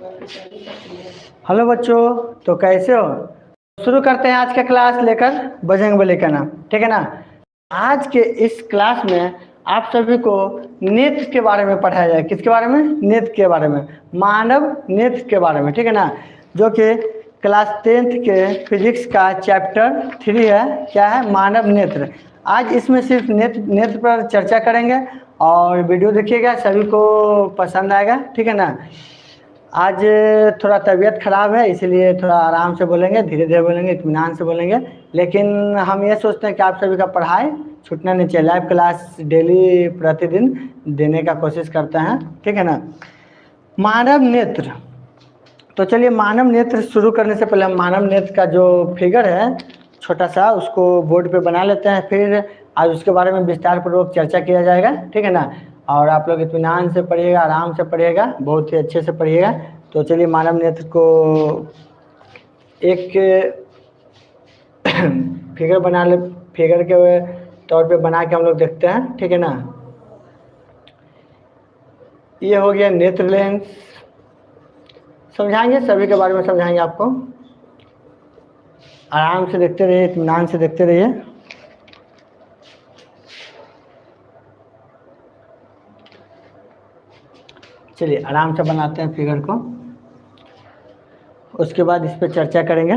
Hello बच्चों, तो कैसे हो? शुरू करते हैं आज का क्लास लेकर बजरंगबली का नाम, ठीक है ना। आज के इस क्लास में आप सभी को नेत्र के बारे में पढ़ाया जाए। किसके बारे में? नेत्र के बारे में, मानव नेत्र के बारे में, ठीक है ना। जो कि क्लास 10th के फिजिक्स का चैप्टर 3 है। क्या है? मानव नेत्र। आज इसमें सिर्फ नेत्र पर चर्चा करेंगे और वीडियो देखिएगा, सभी को पसंद आएगा, ठीक है ना। आज थोड़ा तबीयत ख़राब है, इसीलिए थोड़ा आराम से बोलेंगे, धीरे धीरे बोलेंगे, इत्मीनान से बोलेंगे। लेकिन हम ये सोचते हैं कि आप सभी का पढ़ाई छूटना नहीं चाहिए। लाइव क्लास डेली प्रतिदिन देने का कोशिश करते हैं, ठीक है ना। मानव नेत्र, तो चलिए मानव नेत्र शुरू करने से पहले हम मानव नेत्र का जो फिगर है छोटा सा, उसको बोर्ड पे बना लेते हैं। फिर आज उसके बारे में विस्तार पूर्वक चर्चा किया जाएगा, ठीक है ना। और आप लोग इत्मीनान से पढ़िएगा, आराम से पढ़िएगा, बहुत ही अच्छे से पढ़िएगा। तो चलिए मानव नेत्र को एक फिगर बना ले, फिगर के तौर पे बना के हम लोग देखते हैं, ठीक है ना। ये हो गया नेत्र लेंस। समझाएंगे, सभी के बारे में समझाएंगे आपको। आराम से देखते रहिए, इत्मीनान से देखते रहिए। चलिए आराम से बनाते हैं फिगर को, उसके बाद इस पर चर्चा करेंगे।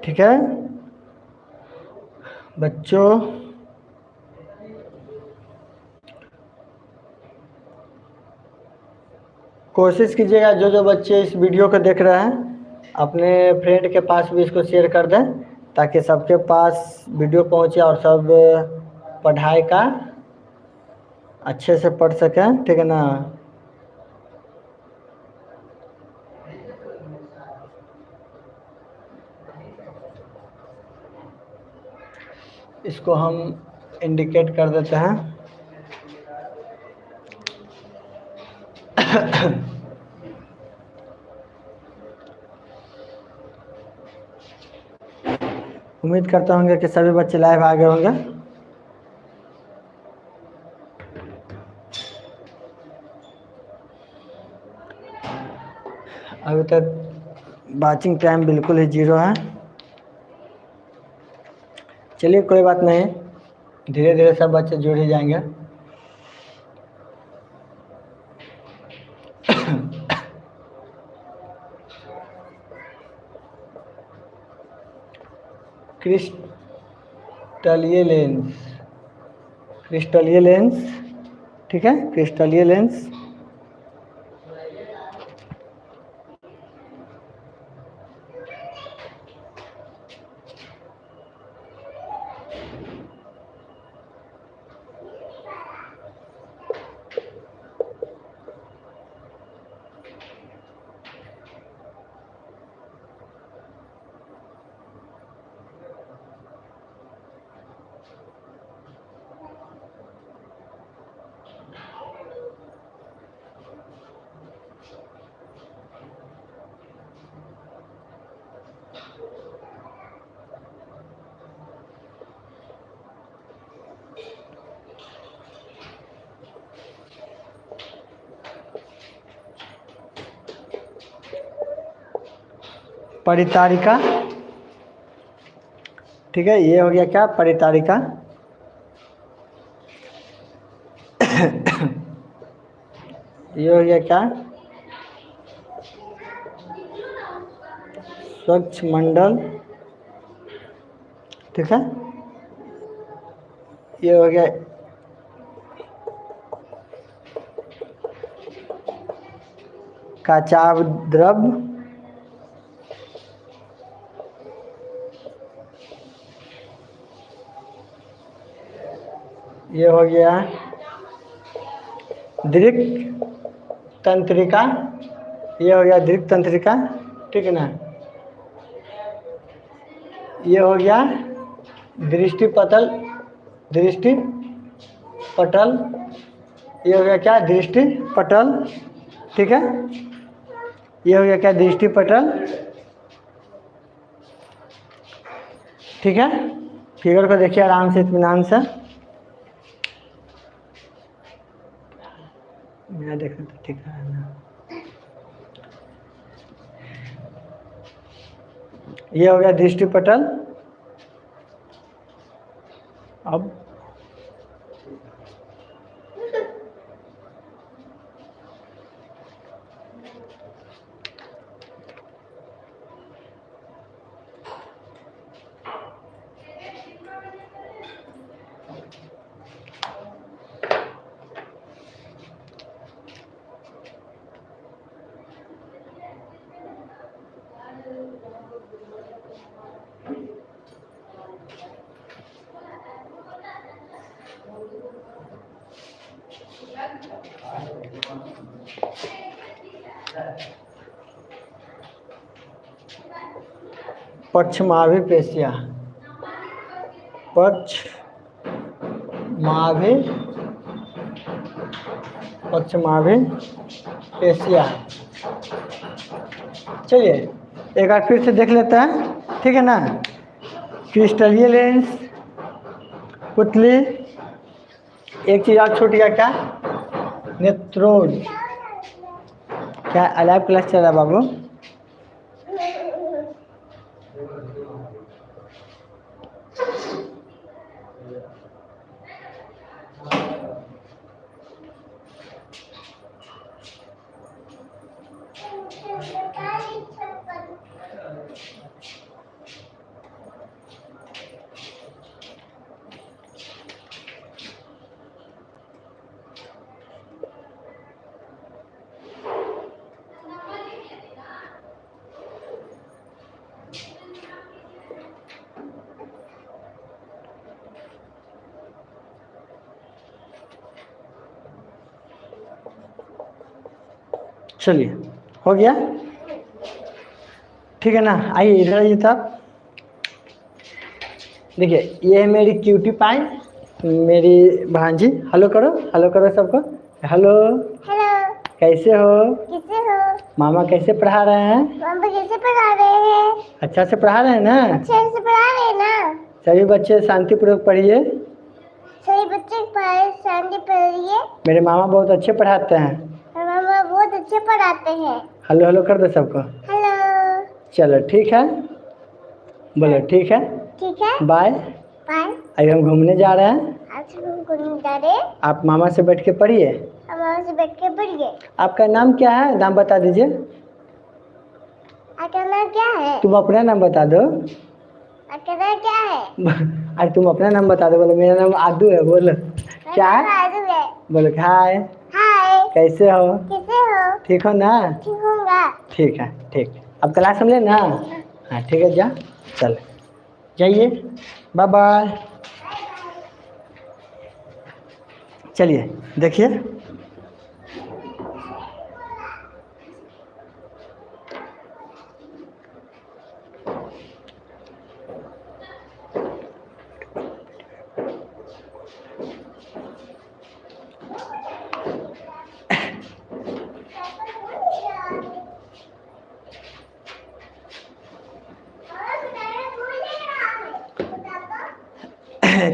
ठीक है बच्चों, कोशिश कीजिएगा जो जो बच्चे इस वीडियो को देख रहे हैं अपने फ्रेंड के पास भी इसको शेयर कर दें, ताकि सबके पास वीडियो पहुंचे और सब पढ़ाई का अच्छे से पढ़ सकें, ठीक है ना। इसको हम इंडिकेट कर देते हैं। उम्मीद करता होंगे कि सभी बच्चे लाइव आ गए होंगे। अभी तक वाचिंग टाइम बिल्कुल ही 0 है। चलिए कोई बात नहीं, धीरे धीरे सब बच्चे जुड़ ही जाएंगे। क्रिस्टलीय लेंस, क्रिस्टलीय लेंस, ठीक है, क्रिस्टलीय लेंस। परितारिका, ठीक है, ये हो गया क्या? परितारिका। ये हो गया क्या? स्वच्छ मंडल, ठीक है। ये हो गया काचाभ द्रव, ये हो गया दृक् तंत्रिका, ये हो गया दृक् तंत्रिका, ठीक है ना। ये हो गया दृष्टि पटल, दृष्टि पटल, ये हो गया क्या? दृष्टि पटल। ठीक है, ये हो गया क्या, दृष्टि पटल। ठीक है, फिगर को देखिए आराम से, इत्मीनान से। मेरा देखना तो ठीक है ना। ये हो गया दृष्टि पटल। अब पक्षमाभि पेशिया, पक्षमाभि पेशिया। चलिए एक बार फिर से देख लेते हैं, ठीक है ना। क्रिस्टलीय लेंस, पुतली, एक चीज और छूट गया, क्या, नेत्रोड। क्या अलाइव क्लास चल रहा है बाबू? चलिए हो गया, ठीक है ना। आइए इधर आइए तब। देखिए ये है मेरी क्यूटी पाई, मेरी भांजी। हेलो करो, हेलो करो सबको, हेलो। हेलो, कैसे हो? कैसे हो? मामा कैसे पढ़ा रहे हैं? मामा कैसे पढ़ा रहे हैं? अच्छा से पढ़ा रहे हैं ना? अच्छे से पढ़ा रहे हैं ना? सभी बच्चे शांतिपूर्वक पढ़िए। सभी बच्चे पढ़ाई शांति पढ़िए। मेरे मामा बहुत अच्छे पढ़ाते हैं। मामा बहुत अच्छे पढ़ाते हैं। हेलो हेलो कर दो सबको। हेलो। चलो ठीक है, बोलो ठीक है, ठीक है, बाय। बाय। अभी हम घूमने जा रहे हैं, आज हम घूमने जा रहे हैं। आप मामा से बैठ के पढ़िए। हम मामा से बैठ के पढ़िए। आपका नाम क्या है, नाम बता दीजिए। आपका नाम क्या है? तुम अपना नाम बता दो। आपका नाम क्या है? अरे तुम अपना नाम बता दो। बोलो मेरा नाम आदू है, बोलो क्या है? आदू है। बोलो हाय। हाय। कैसे हो? कैसे हो? ठीक हो ना? ठीक होगा। ठीक है, ठीक। अब क्लास में ले ना। हाँ ठीक है, जा चल जाइए, बाय बाय। चलिए देखिए,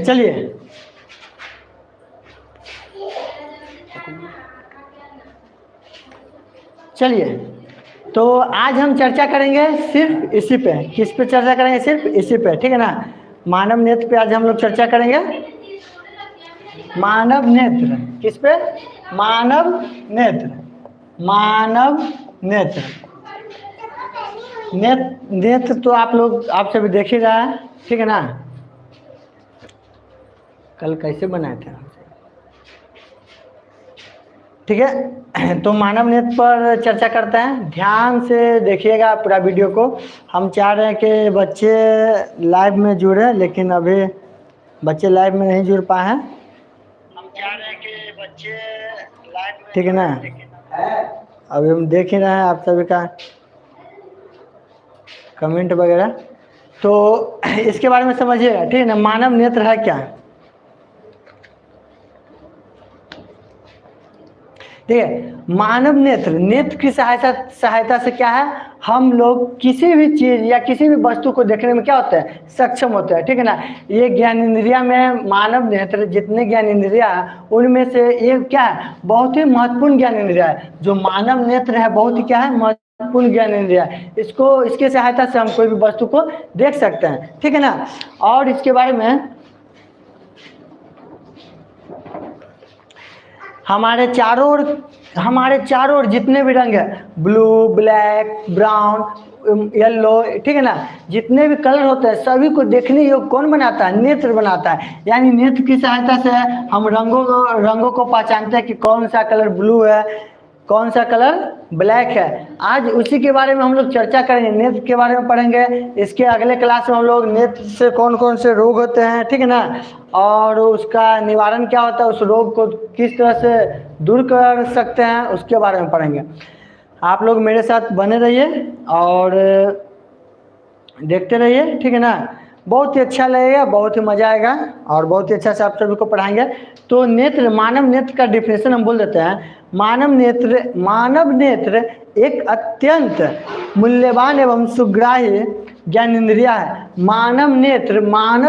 चलिए चलिए, तो आज हम चर्चा करेंगे सिर्फ इसी पे। किस पे चर्चा करेंगे? सिर्फ इसी पे, ठीक है ना। मानव नेत्र पे आज हम लोग चर्चा करेंगे। मानव नेत्र किस पे? मानव नेत्र, मानव नेत्र। नेत्र तो आप लोग, आप सभी देख ही रहा है, ठीक है ना। कल कैसे बनाए थे, ठीक है। तो मानव नेत्र पर चर्चा करते हैं, ध्यान से देखिएगा पूरा वीडियो को। हम चाह रहे हैं कि बच्चे लाइव में जुड़े, लेकिन अभी बच्चे लाइव में नहीं जुड़ पाए हैं। हम चाह रहे हैं कि बच्चे लाइव में, ठीक है ना। अभी हम देख ही रहे हैं आप सभी का कमेंट वगैरह, तो इसके बारे में समझिएगा, ठीक है ना। मानव नेत्र है क्या? ठीक है। मानव नेत्र, नेत्र की सहायता से क्या है, हम लोग किसी भी चीज़ या किसी भी वस्तु को देखने में क्या होता है, सक्षम होता है, ठीक है ना। ये ज्ञानेंद्रिया में मानव नेत्र जितने ज्ञानेंद्रिया है उनमें से ये क्या है, बहुत ही महत्वपूर्ण ज्ञानेंद्रिया है। जो मानव नेत्र है बहुत ही क्या है, महत्वपूर्ण ज्ञानेंद्रिया है। इसको, इसके सहायता से हम कोई भी वस्तु को देख सकते हैं, ठीक है ना। और इसके बारे में हमारे चारों ओर जितने भी रंग है, ब्लू, ब्लैक, ब्राउन, येलो, ठीक है ना, जितने भी कलर होते हैं सभी को देखने योग्य कौन बनाता है, नेत्र बनाता है। यानी नेत्र की सहायता से हम रंगों को पहचानते हैं कि कौन सा कलर ब्लू है, कौन सा कलर ब्लैक है। आज उसी के बारे में हम लोग चर्चा करेंगे, नेत्र के बारे में पढ़ेंगे। इसके अगले क्लास में हम लोग नेत्र से कौन कौन से रोग होते हैं, ठीक है ना, और उसका निवारण क्या होता है, उस रोग को किस तरह से दूर कर सकते हैं, उसके बारे में पढ़ेंगे। आप लोग मेरे साथ बने रहिए और देखते रहिए, ठीक है ना। बहुत ही अच्छा लगेगा, बहुत ही मजा आएगा और बहुत ही अच्छा से आप सभी को पढ़ाएंगे। तो नेत्र, मानव नेत्र का डिफिनेशन हम बोल देते हैं। मानव नेत्र एक अत्यंत मूल्यवान एवं सुग्राह्य ज्ञानेंद्रिय है। मानव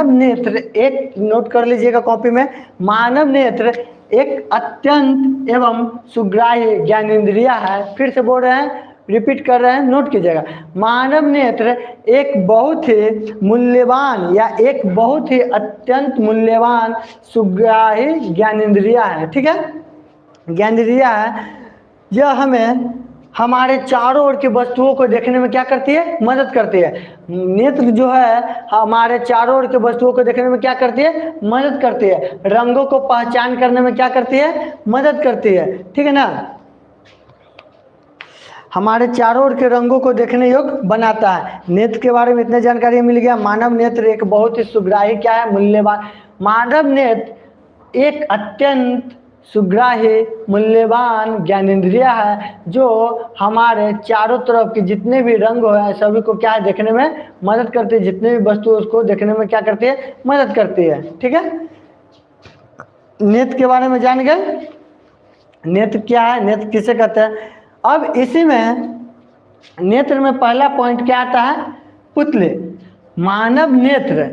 नेत्र एक, नोट कर लीजिएगा कॉपी में, मानव नेत्र एक अत्यंत एवं सुग्राह्य ज्ञानेंद्रिय है। फिर से बोल रहे हैं, रिपीट कर रहे हैं, नोट कीजिएगा। मानव नेत्र एक बहुत ही मूल्यवान या एक बहुत ही अत्यंत मूल्यवान सुग्राह्य ज्ञानेंद्रिय है, ठीक है, ज्ञानेंद्रिय है। यह हमें हमारे चारों ओर की वस्तुओं को देखने में क्या करती है, मदद करती है। नेत्र जो है हमारे चारों ओर की वस्तुओं को देखने में क्या करती है, मदद करती है। रंगों को पहचान करने में क्या करती है, मदद करती है, ठीक है ना। हमारे चारों ओर के रंगों को देखने योग्य बनाता है। नेत्र के बारे में इतने जानकारी मिल गया। मानव नेत्र एक बहुत ही सुग्राह्य क्या है, मूल्यवान। मानव नेत्र एक अत्यंत सुग्राह्य मूल्यवान ज्ञानेंद्रिय है जो हमारे चारों तरफ के जितने भी रंग हैं सभी को क्या है, देखने में मदद करती है। जितने भी वस्तु उसको देखने में क्या करती है, मदद करती है, ठीक है। नेत्र के बारे में जान गए। नेत्र क्या है, नेत्र किसे कहते हैं। अब इसी में नेत्र में पहला पॉइंट क्या आता है, पुतले। मानव नेत्र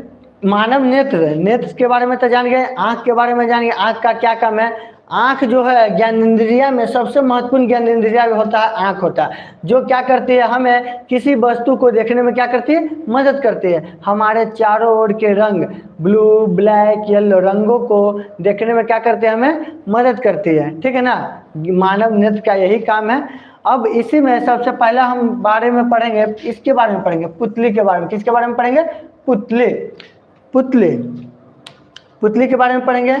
के बारे में तो जान गए। आँख के बारे में जान गए, आँख का क्या काम है। आँख जो है ज्ञानेंद्रिय में सबसे महत्वपूर्ण ज्ञानेंद्रिय होता है, आँख होता है, जो क्या करती है, हमें किसी वस्तु को देखने में क्या करती है, मदद करती है। हमारे चारों ओर के रंग, ब्लू, ब्लैक, येलो रंगों को देखने में क्या करती है, हमें मदद करती है, ठीक है ना। मानव नेत्र का यही काम है। अब इसी में सबसे पहला हम बारे में पढ़ेंगे, इसके बारे में पढ़ेंगे, पुतली के बारे में। किसके बारे में पढ़ेंगे, पुतली के बारे में पढ़ेंगे।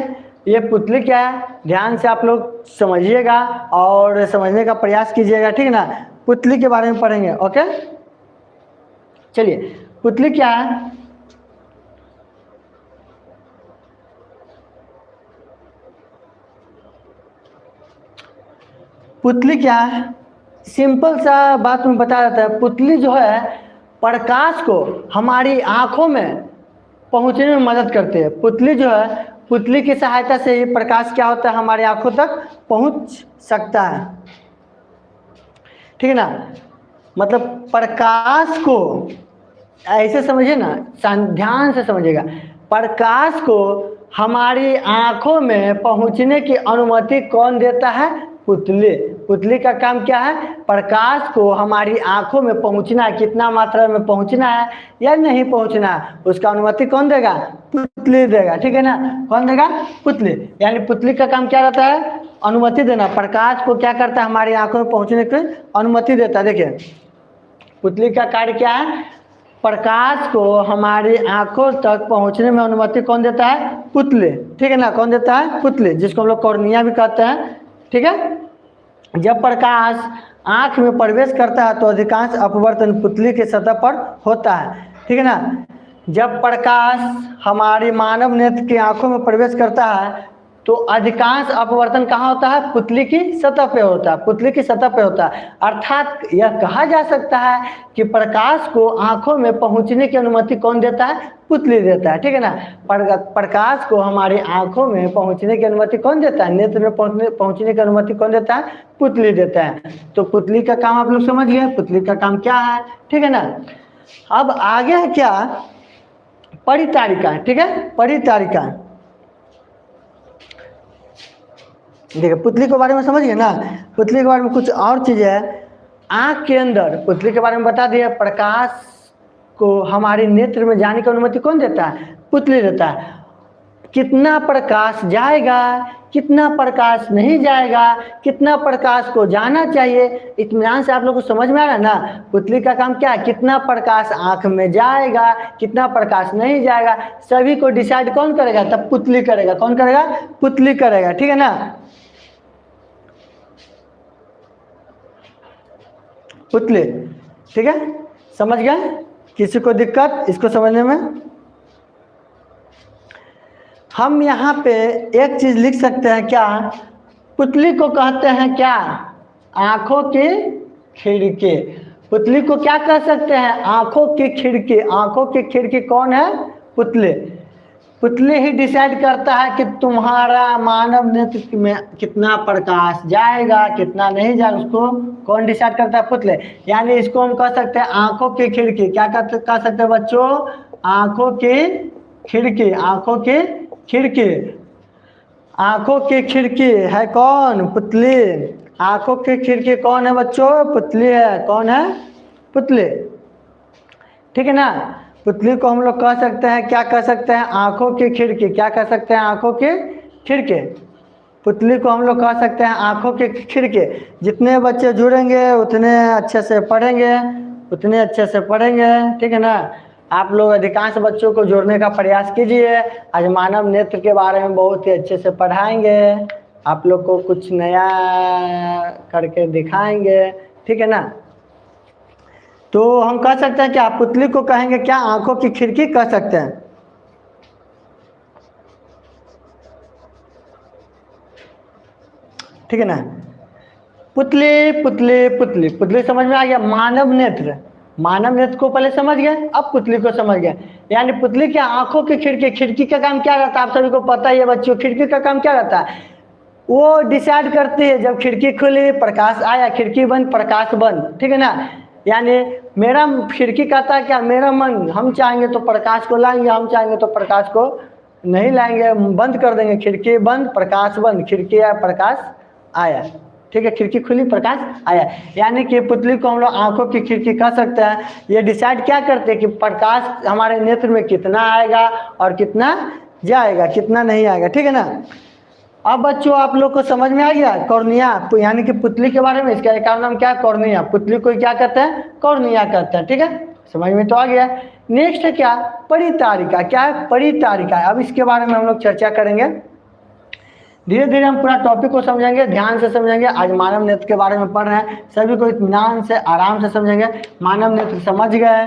ये पुतली क्या है, ध्यान से आप लोग समझिएगा और समझने का प्रयास कीजिएगा, ठीक है ना। पुतली के बारे में पढ़ेंगे, ओके। चलिए, पुतली क्या है। पुतली क्या है, सिंपल सा बात में बता देता है। पुतली जो है प्रकाश को हमारी आंखों में पहुंचने में मदद करती है। पुतली जो है, पुतली की सहायता से ही प्रकाश क्या होता है, हमारी आंखों तक पहुंच सकता है, ठीक है ना। मतलब प्रकाश को ऐसे समझिए ना, ध्यान से समझिएगा। प्रकाश को हमारी आंखों में पहुंचने की अनुमति कौन देता है, पुतली का काम क्या है, प्रकाश को हमारी आंखों में पहुंचना, कितना मात्रा में पहुंचना है या नहीं पहुंचना है, उसका अनुमति कौन देगा, पुतली देगा, ठीक है ना। कौन देगा, पुतली। यानी पुतली का काम क्या रहता है, अनुमति देना। प्रकाश को क्या करता है, हमारी आंखों में पहुंचने की अनुमति देता है। देखिए, पुतली का कार्य क्या है, प्रकाश को हमारी आंखों तक पहुंचने में अनुमति कौन देता है, पुतली, ठीक है ना। कौन देता है, पुतली, जिसको हम लोग कॉर्निया भी कहते हैं, ठीक है। जब प्रकाश आंख में प्रवेश करता है तो अधिकांश अपवर्तन पुतली के सतह पर होता है, ठीक है ना। जब प्रकाश हमारी मानव नेत्र की आंखों में प्रवेश करता है तो अधिकांश अपवर्तन कहाँ होता है? पुतली की सतह पे होता है, पुतली की सतह पे होता है। अर्थात यह कहा जा सकता है कि प्रकाश को आंखों में पहुंचने की अनुमति कौन देता है? पुतली देता है, ठीक है ना। प्रकाश को हमारी आंखों में पहुंचने की अनुमति कौन देता है? नेत्र में पहुंचने की अनुमति कौन देता है? पुतली देता है। तो पुतली का काम आप लोग समझ गए, पुतली का काम क्या है, ठीक है ना। अब आगे है क्या? परितारिका, ठीक है, परितारिका। देखिए पुतली के बारे में समझ गए ना। पुतली के बारे में कुछ और चीज है। आंख के अंदर पुतली के बारे में बता दिया, प्रकाश को हमारे नेत्र में जाने की अनुमति कौन देता है? पुतली देता है। कितना प्रकाश जाएगा, कितना प्रकाश नहीं जाएगा, कितना प्रकाश को जाना चाहिए, इत्मीनान से आप लोग को समझ में आ रहा है ना। पुतली का काम क्या है? कितना प्रकाश आंख में जाएगा, कितना प्रकाश नहीं जाएगा, सभी को डिसाइड कौन करेगा? तब पुतली करेगा। कौन करेगा? पुतली करेगा, ठीक है ना। पुतली, ठीक है, समझ गए? किसी को दिक्कत इसको समझने में? हम यहाँ पे एक चीज लिख सकते हैं क्या? पुतली को कहते हैं क्या? आंखों की खिड़की। पुतली को क्या कह सकते हैं? आंखों की खिड़की। आंखों की खिड़की कौन है? पुतली। पुतली ही डिसाइड करता है कि तुम्हारा मानव नेत्र में कितना प्रकाश जाएगा, कितना नहीं जाएगा, उसको कौन डिसाइड करता है? पुतली। यानी इसको हम कह सकते हैं आंखों की खिड़की। क्या कह सकते हैं बच्चों? आंखों की खिड़की। आंखों की खिड़की। आंखों की खिड़की है कौन? पुतली। आंखों की खिड़की कौन है बच्चों? पुतली है। कौन है? पुतली, ठीक है ना। पुतली को हम लोग कह सकते हैं, क्या कह सकते हैं? आंखों की खिड़की। क्या कह सकते हैं? आंखों की खिड़की। पुतली को हम लोग कह सकते हैं आंखों की खिड़की। जितने बच्चे जुड़ेंगे उतने अच्छे से पढ़ेंगे, उतने अच्छे से पढ़ेंगे, ठीक है ना। आप लोग अधिकांश बच्चों को जोड़ने का प्रयास कीजिए। आज मानव नेत्र के बारे में बहुत ही अच्छे से पढ़ाएंगे, आप लोग को कुछ नया करके दिखाएंगे, ठीक है ना। तो हम कह सकते हैं कि आप पुतली को कहेंगे क्या? आंखों की खिड़की कह सकते हैं, ठीक है ना। पुतली पुतली पुतली पुतली समझ में आ गया। मानव नेत्र, मानव नेत्र को पहले समझ गए, अब पुतली को समझ गए। यानी पुतली क्या? आंखों की खिड़की। खिड़की का काम क्या रहता है? आप सभी को पता ही है बच्चों, खिड़की का काम क्या रहता है? वो डिसाइड करती है, जब खिड़की खुली प्रकाश आया, खिड़की बंद प्रकाश बंद, ठीक है ना। यानी मेरा खिड़की कहता है क्या? मेरा मन, हम चाहेंगे तो प्रकाश को लाएंगे, हम चाहेंगे तो प्रकाश को नहीं लाएंगे, बंद कर देंगे। खिड़की बंद प्रकाश बंद, खिड़की आया प्रकाश आया, ठीक है। खिड़की खुली प्रकाश आया। यानी कि पुतली को हम लोग आंखों की खिड़की कह सकते हैं। ये डिसाइड क्या करते हैं कि प्रकाश हमारे नेत्र में कितना आएगा और कितना जाएगा, कितना नहीं आएगा, ठीक है ना। अब बच्चों आप लोग को समझ में आ गया कॉर्निया, यानी कि पुतली के बारे में। इसका एक नाम क्या है? कॉर्निया। पुतली को क्या कहते हैं? कॉर्निया कहते हैं, ठीक है। समझ में तो आ गया। नेक्स्ट है क्या? परितारिका। क्या है? परितारिका। अब इसके बारे में हम लोग चर्चा करेंगे। धीरे धीरे हम पूरा टॉपिक को समझेंगे, ध्यान से समझेंगे। आज मानव नेत्र के बारे में पढ़ रहे हैं, सभी को इत्मीनान से आराम से समझेंगे। मानव नेत्र समझ गए,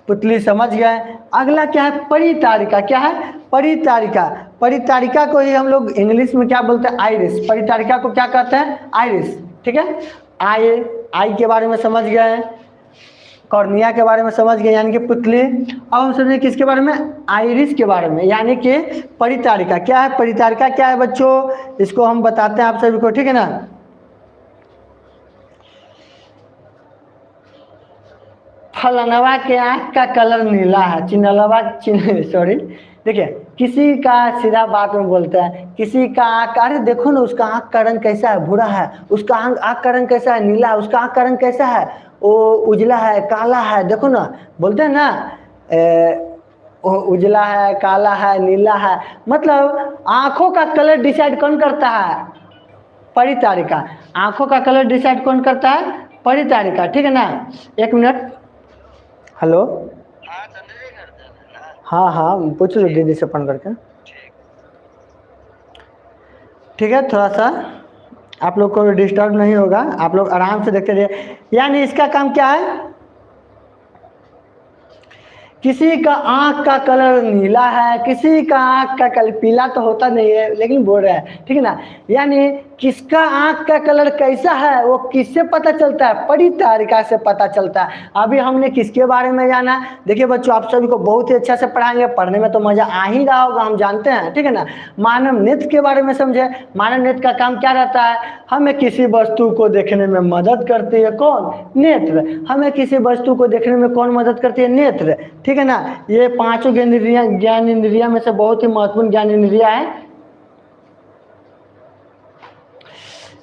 पुतली समझ गए। अगला क्या है? परितारिका। क्या है? परितारिका। परितारिका को ही हम लोग इंग्लिश में क्या बोलते हैं? आइरिस। परितारिका को क्या कहते हैं? आइरिस, ठीक है। आई के बारे में समझ गए, कॉर्निया के बारे में समझ गए, यानी कि पुतली। अब हम समझे किसके बारे में? आइरिस के बारे में, यानी कि परितारिका। क्या है परितारिका? क्या है बच्चों? इसको हम बताते हैं आप सभी को, ठीक है ना। फलनवा के आँख का कलर नीला है, चिन्हलवा सॉरी, देखिए किसी का सीधा बात में बोलता है, किसी का आँख, अरे देखो ना उसका आँख का रंग कैसा है? भूरा है। उसका आँख का रंग कैसा है? नीला है। उसका आँख का रंग कैसा है? वो उजला है, काला है, देखो ना, बोलते हैं ना उजला है, काला है, नीला है। मतलब आँखों का कलर डिसाइड कौन करता है? परितारिका। आँखों का कलर डिसाइड कौन करता है? परितारिका, ठीक है ना। एक मिनट, हेलो। हाँ हाँ पूछ लो दीदी से फोन करके, ठीक है। थोड़ा सा आप लोग को डिस्टर्ब नहीं होगा, आप लोग आराम से देखते रहिए। यानी इसका काम क्या है किसी का आँख का कलर नीला है, किसी का आँख का कलर पीला तो होता नहीं है लेकिन बोल रहा है, ठीक है ना। यानी किसका आँख का कलर कैसा है वो किससे पता चलता है, परितारिका से पता चलता है। अभी हमने किसके बारे में जाना, देखिए बच्चों आप सभी को बहुत ही अच्छा से पढ़ाएंगे, पढ़ने में तो मजा आ ही रहा होगा, हम जानते हैं, ठीक है ना। मानव नेत्र के बारे में समझे। मानव नेत्र का काम क्या रहता है, हमें किसी वस्तु को देखने में मदद करती है कौन, नेत्र। हमें किसी वस्तु को देखने में कौन मदद करती है, नेत्र, ठीक है ना। ये पांचों ज्ञान इंद्रिया में से बहुत ही महत्वपूर्ण ज्ञान इंद्रिया है,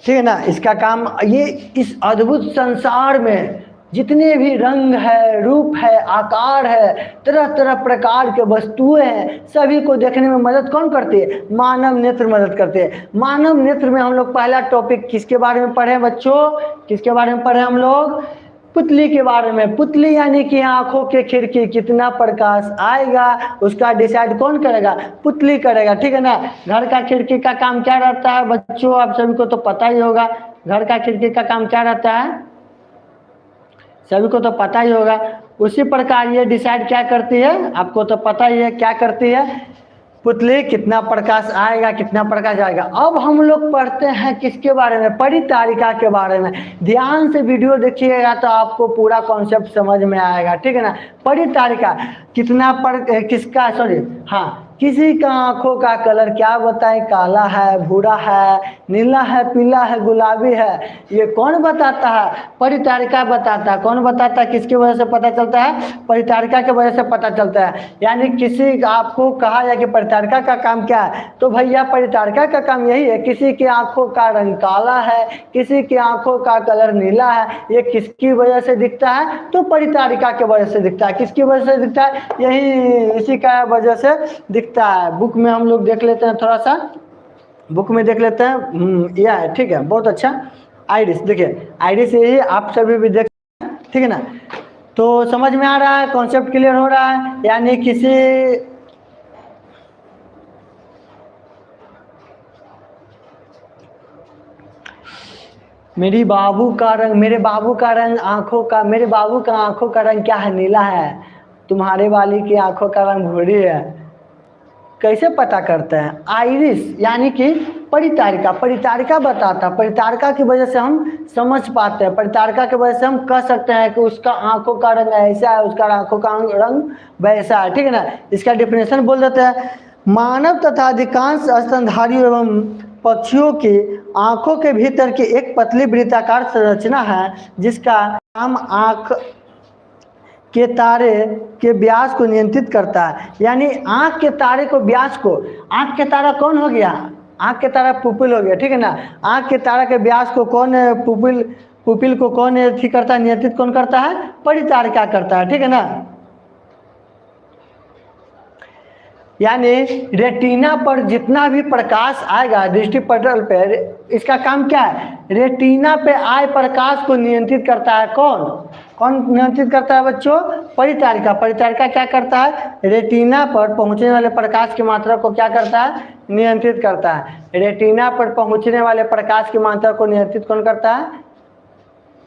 ठीक है ना। इसका काम ये इस अद्भुत संसार में जितने भी रंग है, रूप है, आकार है, तरह तरह प्रकार के वस्तुएं हैं, सभी को देखने में मदद कौन करती है, मानव नेत्र मदद करते हैं। मानव नेत्र में हम लोग पहला टॉपिक किसके बारे में पढ़े बच्चों, किसके बारे में पढ़े हम लोग, पुतली के बारे में। पुतली यानी कि आंखों के खिड़की, कितना प्रकाश आएगा उसका डिसाइड कौन करेगा, पुतली करेगा, ठीक है ना। घर का खिड़की का काम क्या रहता है बच्चों, आप सभी को तो पता ही होगा, घर का खिड़की का काम क्या रहता है, सभी को तो पता ही होगा। उसी प्रकार ये डिसाइड क्या करती है, आपको तो पता ही है क्या करती है, पुतली कितना प्रकाश आएगा, कितना प्रकाश आएगा। अब हम लोग पढ़ते हैं किसके बारे में, परितारिका के बारे में। ध्यान से वीडियो देखिएगा तो आपको पूरा कॉन्सेप्ट समझ में आएगा, ठीक है ना। परितारिका किसका हाँ, किसी का आंखों का कलर क्या बताए, काला है, भूरा है, नीला है, पीला है, गुलाबी है, ये कौन बताता है, परितारिका बताता है। कौन बताता है, किसकी वजह से पता चलता है, परितारिका की वजह से पता चलता है। यानी किसी आपको कहा जाए कि परितारिका का काम क्या है, तो भैया परितारिका का काम यही है, किसी की आंखों का रंग काला है, किसी की आंखों का कलर नीला है, ये किसकी वजह से दिखता है, तो परितारिका की वजह से दिखता है। किसकी वजह से दिखता है, यही इसी का वजह से दिखता है। बुक में हम लोग देख लेते हैं, थोड़ा सा बुक में देख लेते हैं, यह है, ठीक है, बहुत अच्छा। आइरिस, देखिए आइरिस यही आप सभी भी देख, ठीक है ना। तो समझ में आ रहा है, कॉन्सेप्ट क्लियर हो रहा है। यानी किसी मेरे बाबू का रंग आंखों का, मेरे बाबू का आंखों का रंग क्या है, नीला है, तुम्हारे वाली की आंखों का रंग भूरी है। कैसे पता करते हैं, आइरिस यानी कि परितारिका बताता है। परितारिका की वजह से हम समझ पाते हैं, परितारिका की वजह से हम कह सकते हैं कि उसका आंखों का रंग ऐसा है, उसका आंखों का रंग वैसा है, ठीक है ना। इसका डिफिनेशन बोल देते हैं, मानव तथा अधिकांश स्तनधारियों एवं पक्षियों की आंखों के भीतर की एक पतली वृत्ताकार संरचना है जिसका काम आंख के तारे के व्यास को नियंत्रित करता है। यानी आंख के तारे को, व्यास को, आंख के तारा कौन हो गया, आंख के तारा पुपिल हो गया, ठीक है ना। आंख के तारा के व्यास को कौन, पुपिल को कौन ठीक करता है, नियंत्रित कौन करता है, परितारिका करता है, ठीक है ना। यानी रेटिना पर जितना भी प्रकाश आएगा दृष्टिपटल पर, इसका काम क्या है, रेटिना पे आए प्रकाश को नियंत्रित करता है। कौन नियंत्रित करता है बच्चों, परितारिका। परितारिका क्या करता है, रेटिना पर पहुंचने वाले प्रकाश की मात्रा को क्या करता है, नियंत्रित करता है। रेटिना पर पहुंचने वाले प्रकाश की मात्रा को नियंत्रित कौन करता है,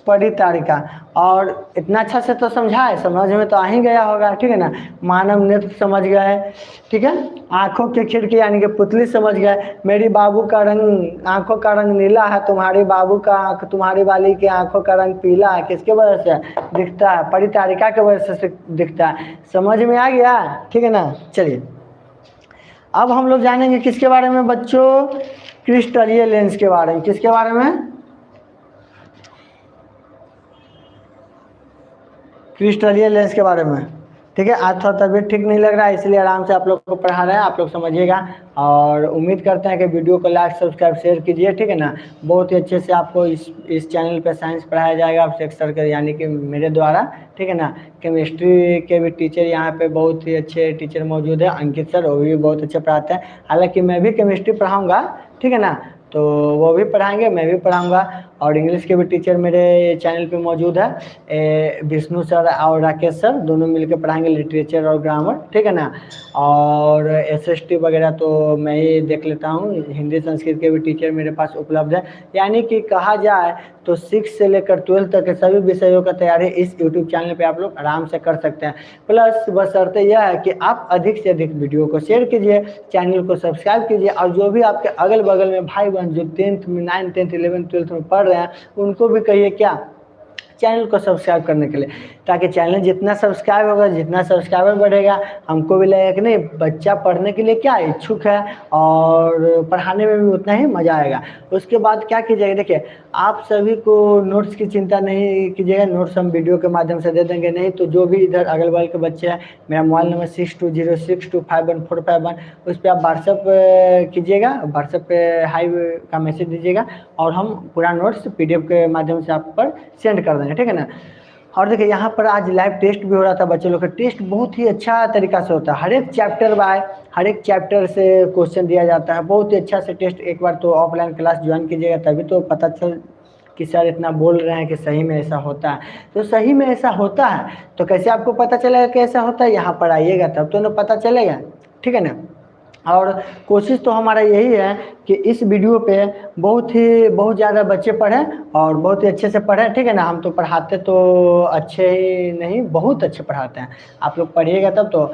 परितारिका। और इतना अच्छा से तो समझा है, समझ में तो आ ही गया होगा, ठीक है ना। मानव नेत्र समझ गए, ठीक है। आंखों की खिड़की यानी कि पुतली समझ गए। मेरी बाबू का रंग, आंखों का रंग नीला है, तुम्हारे बाबू का आंख, तुम्हारी वाली की आंखों का रंग पीला है, किसके वजह से दिखता है, परितारिका की वजह से दिखता है। समझ में आ गया, ठीक है ना। चलिए अब हम लोग जानेंगे किसके बारे में बच्चों, क्रिस्टलीय लेंस के बारे में। किसके बारे में, क्रिस्टलीय लेंस के बारे में, ठीक है। आज थोड़ा तबीयत ठीक नहीं लग रहा है इसलिए आराम से आप लोग को पढ़ा रहे हैं, आप लोग समझिएगा। और उम्मीद करते हैं कि वीडियो को लाइक सब्सक्राइब शेयर कीजिए, ठीक है ना। बहुत ही अच्छे से आपको इस चैनल पे साइंस पढ़ाया जाएगा आप सर के, यानी कि मेरे द्वारा, ठीक है ना। केमिस्ट्री के भी टीचर यहाँ पे बहुत ही अच्छे टीचर मौजूद है, अंकित सर, वो भी बहुत अच्छे पढ़ाते हैं। हालाँकि मैं भी केमिस्ट्री पढ़ाऊँगा, ठीक है ना, तो वो भी पढ़ाएंगे, मैं भी पढ़ाऊँगा। और इंग्लिश के भी टीचर मेरे चैनल पे मौजूद है, विष्णु सर और राकेश सर, दोनों मिलकर पढ़ाएंगे लिटरेचर और ग्रामर, ठीक है ना। और SST वगैरह तो मैं ही देख लेता हूँ, हिंदी संस्कृत के भी टीचर मेरे पास उपलब्ध है। यानी कि कहा जाए तो 6 से लेकर 12 तक के सभी विषयों का तैयारी इस यूट्यूब चैनल पे आप लोग आराम से कर सकते हैं। प्लस बशर्ते यह है कि आप अधिक से अधिक वीडियो को शेयर कीजिए, चैनल को सब्सक्राइब कीजिए, और जो भी आपके अगल बगल में भाई बहन जो 10th में 9th 10th 11th 12th में पढ़ रहे हैं उनको भी कहिए क्या, चैनल को सब्सक्राइब करने के लिए, ताकि चैनल जितना सब्सक्राइब होगा, जितना सब्सक्राइबर बढ़ेगा, हमको भी लगेगा कि नहीं बच्चा पढ़ने के लिए क्या इच्छुक है और पढ़ाने में भी उतना ही मज़ा आएगा। उसके बाद क्या कीजिएगा, देखिए आप सभी को नोट्स की चिंता नहीं कीजिएगा, नोट्स हम वीडियो के माध्यम से दे देंगे। नहीं तो जो भी इधर अगल बगल के बच्चे हैं, मेरा मोबाइल नंबर 6206251451, उस पर आप व्हाट्सअप कीजिएगा, व्हाट्सअप पे हाई का मैसेज दीजिएगा और हम पूरा नोट्स PDF के माध्यम से आप पर सेंड कर देंगे, ठीक है ना। और देखिए यहाँ पर आज लाइव टेस्ट भी हो रहा था, बच्चे लोग का टेस्ट बहुत ही अच्छा तरीका से होता है, हर एक चैप्टर बाय हर एक चैप्टर से क्वेश्चन दिया जाता है, बहुत ही अच्छा से टेस्ट। एक बार तो ऑफलाइन क्लास ज्वाइन कीजिएगा, तभी तो पता चल कि सर इतना बोल रहे हैं कि सही में ऐसा होता है। तो सही में ऐसा होता है तो कैसे आपको पता चलेगा कि ऐसा होता है, यहाँ पर आइएगा तब तो ना पता चलेगा, ठीक है ना। और कोशिश तो हमारा यही है कि इस वीडियो पे बहुत ज़्यादा बच्चे पढ़ें और बहुत ही अच्छे से पढ़ें, ठीक है ना। हम तो पढ़ाते तो अच्छे ही नहीं, बहुत अच्छे पढ़ाते हैं, आप लोग पढ़िएगा तब तो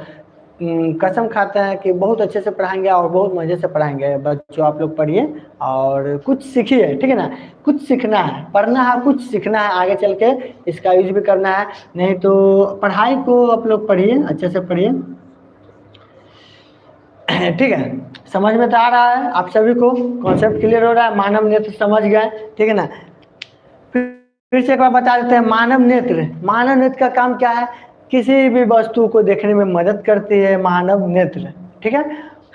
कसम खाते हैं कि बहुत अच्छे से पढ़ाएंगे और बहुत मज़े से पढ़ाएंगे। बच्चों आप लोग पढ़िए और कुछ सीखिए, ठीक है ना। कुछ सीखना है, पढ़ना है, कुछ सीखना है, आगे चल के इसका यूज भी करना है। नहीं तो पढ़ाई को आप लोग पढ़िए, अच्छे से पढ़िए, ठीक है। समझ में तो आ रहा है आप सभी को, कॉन्सेप्ट क्लियर हो रहा है, मानव नेत्र समझ गए, ठीक है ना। फिर से एक बार बता देते हैं, मानव नेत्र का काम क्या है, किसी भी वस्तु को देखने में मदद करती है मानव नेत्र, ठीक है,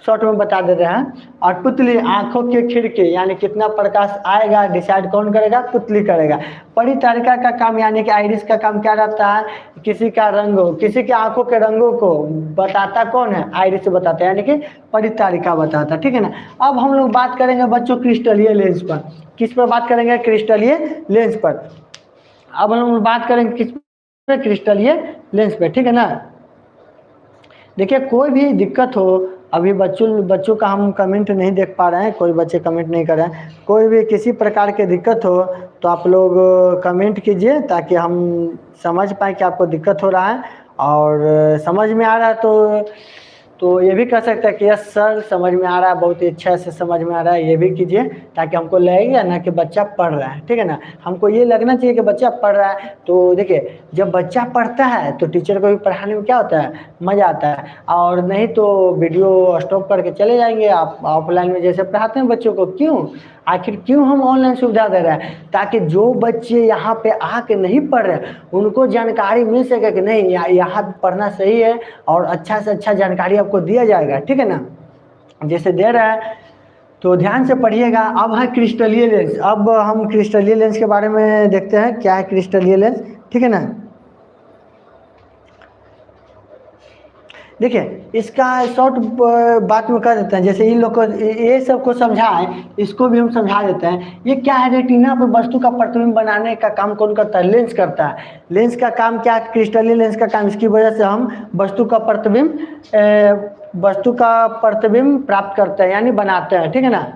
शॉर्ट में बता दे रहे हैं। और पुतली, आंखों की खिड़की, यानी कितना प्रकाश आएगा डिसाइड कौन करेगा, पुतली करेगा। परितारिका का काम यानी कि आइरिस का काम क्या रहता है, किसी का रंग हो, किसी के आंखों के रंगों को बताता कौन है, आइरिस बताता है, यानी कि परितारिका बताता, ठीक है ना। अब हम लोग बात करेंगे बच्चों क्रिस्टलीय लेंस पर। किस पर बात करेंगे, क्रिस्टलीय लेंस पर। अब हम लोग बात करेंगे किस पे, क्रिस्टलीय लेंस पे, ठीक है ना। देखिए कोई भी दिक्कत हो, अभी बच्चों का हम कमेंट नहीं देख पा रहे हैं, कोई बच्चे कमेंट नहीं कर रहे हैं, कोई भी किसी प्रकार की दिक्कत हो तो आप लोग कमेंट कीजिए ताकि हम समझ पाए कि आपको दिक्कत हो रहा है। और समझ में आ रहा है तो ये भी कह सकते हैं कि यस सर समझ में आ रहा है, बहुत ही अच्छा से समझ में आ रहा है, ये भी कीजिए ताकि हमको लगेगा ना कि बच्चा पढ़ रहा है, ठीक है ना। हमको ये लगना चाहिए कि बच्चा पढ़ रहा है। तो देखिए जब बच्चा पढ़ता है तो टीचर को भी पढ़ाने में क्या होता है, मज़ा आता है। और नहीं तो वीडियो स्टॉप करके चले जाएंगे आप ऑफलाइन में जैसे पढ़ाते हैं बच्चों को। आखिर क्यों हम ऑनलाइन सुविधा दे रहे हैं, ताकि जो बच्चे यहाँ पे आके नहीं पढ़ रहे उनको जानकारी मिल सके कि नहीं यहाँ पढ़ना सही है और अच्छा से अच्छा जानकारी आपको दिया जाएगा, ठीक है ना। जैसे दे रहा है तो ध्यान से पढ़िएगा। अब है क्रिस्टलीय लेंस। अब हम क्रिस्टलीय लेंस के बारे में देखते हैं क्या है क्रिस्टलीय लेंस, ठीक है ना। देखिए इसका शॉर्ट बात में कर देते हैं, जैसे इन लोग को ये सबको समझाएं, इसको भी हम समझा देते हैं। ये क्या है, रेटिना पर वस्तु का प्रतिबिंब बनाने का काम कौन करता है, लेंस करता है। लेंस का काम क्या है, क्रिस्टलीय लेंस का काम, इसकी वजह से हम वस्तु का प्रतिबिंब प्राप्त करते हैं यानी बनाते हैं, ठीक है ना।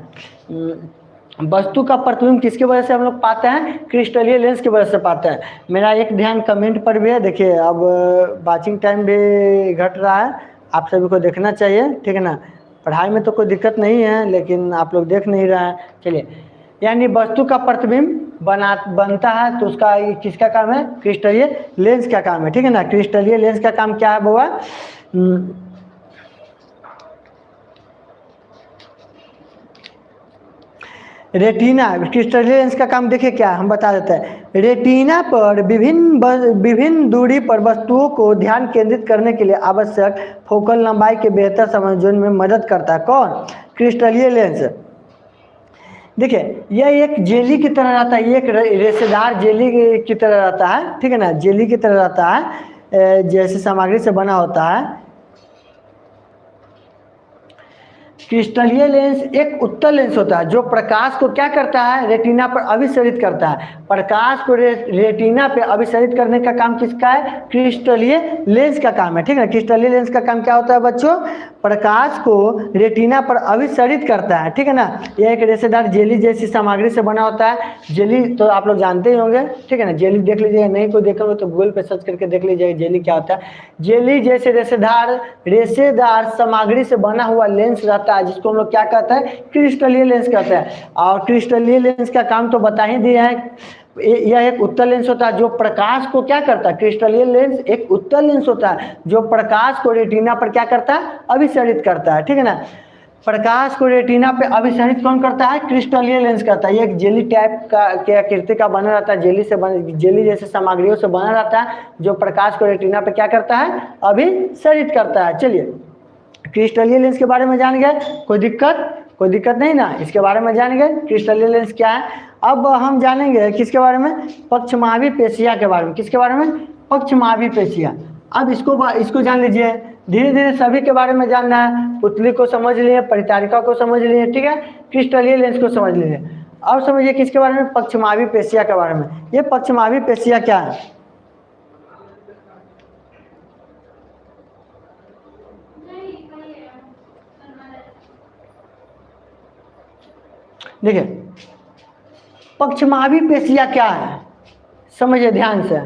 वस्तु का प्रतिबिंब किसकी वजह से हम लोग पाते हैं, क्रिस्टलीय लेंस की वजह से पाते हैं। मेरा एक ध्यान कमेंट पर भी है, देखिए अब वाचिंग टाइम भी घट रहा है, आप सभी को देखना चाहिए, ठीक है ना। पढ़ाई में तो कोई दिक्कत नहीं है लेकिन आप लोग देख नहीं रहे हैं। चलिए, यानी वस्तु का प्रतिबिंब बनता है तो उसका किसका काम है, क्रिस्टलीय लेंस का काम है, ठीक है ना। क्रिस्टलीय लेंस का काम क्या है बुआ, रेटिना, क्रिस्टलीय लेंस का काम देखिए क्या हम बता देते हैं। रेटिना पर विभिन्न दूरी पर वस्तुओं को ध्यान केंद्रित करने के लिए आवश्यक फोकल लंबाई के बेहतर समझने में मदद करता है कौन, क्रिस्टलीय लेंस। देखिए यह एक जेली की तरह रहता है, ये एक रेशेदार जेली की तरह रहता है, ठीक है ना, जेली की तरह रहता है, जैसे सामग्री से बना होता है। क्रिस्टलीय लेंस एक उत्तल लेंस होता है जो प्रकाश को क्या करता है, रेटिना पर अभिसरित करता है। प्रकाश को रेटिना पे अभिसरित करने का काम किसका है, क्रिस्टलीय लेंस का काम है। ठीक है, क्रिस्टलीय लेंस का काम क्या होता है बच्चों, प्रकाश को रेटिना पर अभिसरित करता है। ठीक है ना, यह एक रेशेदार जेली जैसी सामग्री से बना होता है। जेली तो आप लोग जानते ही होंगे, ठीक है ना, जेली देख लीजिएगा, नहीं कोई देखोगे तो गूगल पे सर्च करके देख लीजिएगा जेली क्या होता है। जेली जैसे रेशेदार सामग्री से बना हुआ लेंस रहता है जिसको हम लोग क्या कहते हैं, क्रिस्टलीय लेंस कहते हैं। और क्रिस्टलीय लेंस का काम तो बता ही दिया है, यह एक उत्तल लेंस होता है जो प्रकाश को क्या करता है, क्रिस्टलीय लेंस एक उत्तल लेंस होता है जो प्रकाश को रेटिना पर क्या करता है, अभिसरित करता है। ठीक है ना, प्रकाश को रेटिना पे अभिसरित कौन करता है, क्रिस्टलीय लेंस करता है। ये एक जेली टाइप का के आकृति का बना रहता है, जेली जैसे सामग्रियों से बना रहता है जो प्रकाश को रेटिना पे क्या करता है, अभिसरित करता है। चलिए, क्रिस्टलीय लेंस के बारे में जान गए, कोई दिक्कत नहीं ना, इसके बारे में जान गए क्रिस्टलीय लेंस क्या है। अब हम जानेंगे किसके बारे में, पक्षमावी पेशिया के बारे में। किसके बारे में, पक्षमावी पेशिया। अब इसको जान लीजिए, धीरे धीरे सभी के बारे में जानना है। पुतली को समझ लिए, परिचारिका को समझ लिए, ठीक है, क्रिस्टलीय लेंस को समझ लीजिए। अब समझिए किसके बारे में, पक्षमावी पेशिया के बारे में। ये पक्षमावी पेशिया क्या है, देखिए पक्षमावी पेशिया क्या है, समझिए ध्यान से,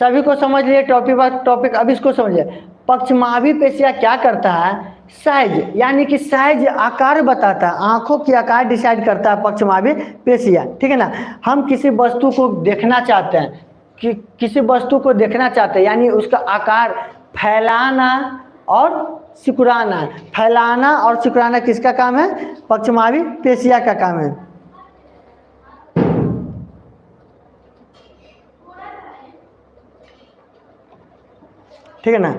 सभी को समझ लिए टॉपिक। अब इसको समझिए, पक्षमावी पेशिया क्या करता है, साइज यानी कि साइज आकार बताता है, आंखों की आकार डिसाइड करता है पक्षमावी पेशिया। ठीक है ना, हम किसी वस्तु को देखना चाहते हैं, कि किसी वस्तु को देखना चाहते हैं यानी उसका आकार फैलाना और सिकुड़ाना। फैलाना और सिकुड़ाना किसका काम है, पक्षमावी पेशिया का काम है। ठीक है ना,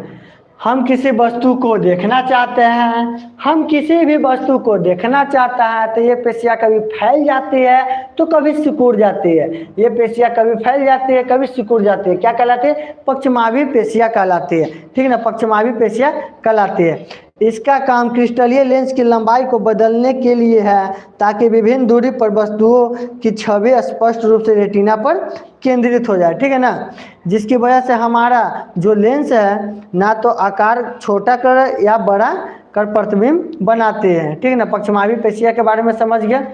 हम किसी वस्तु को देखना चाहते हैं, हम किसी भी वस्तु को देखना चाहता है तो ये पेशिया कभी फैल जाती है तो कभी सिकुड़ जाती है। ये पेशिया कभी फैल जाती है कभी सिकुड़ जाती है, क्या कहलाती है, पक्षमावी पेशिया कहलाती है। ठीक है ना, पक्षमावी पेशिया कहलाती है। इसका काम क्रिस्टलीय लेंस की लंबाई को बदलने के लिए है ताकि विभिन्न दूरी पर वस्तुओं की छवि स्पष्ट रूप से रेटिना पर केंद्रित हो जाए। ठीक है ना, जिसकी वजह से हमारा जो लेंस है ना तो आकार छोटा कर या बड़ा कर प्रतिबिंब बनाते हैं। ठीक है ना, पक्षमावी पेशिया के बारे में समझ गया।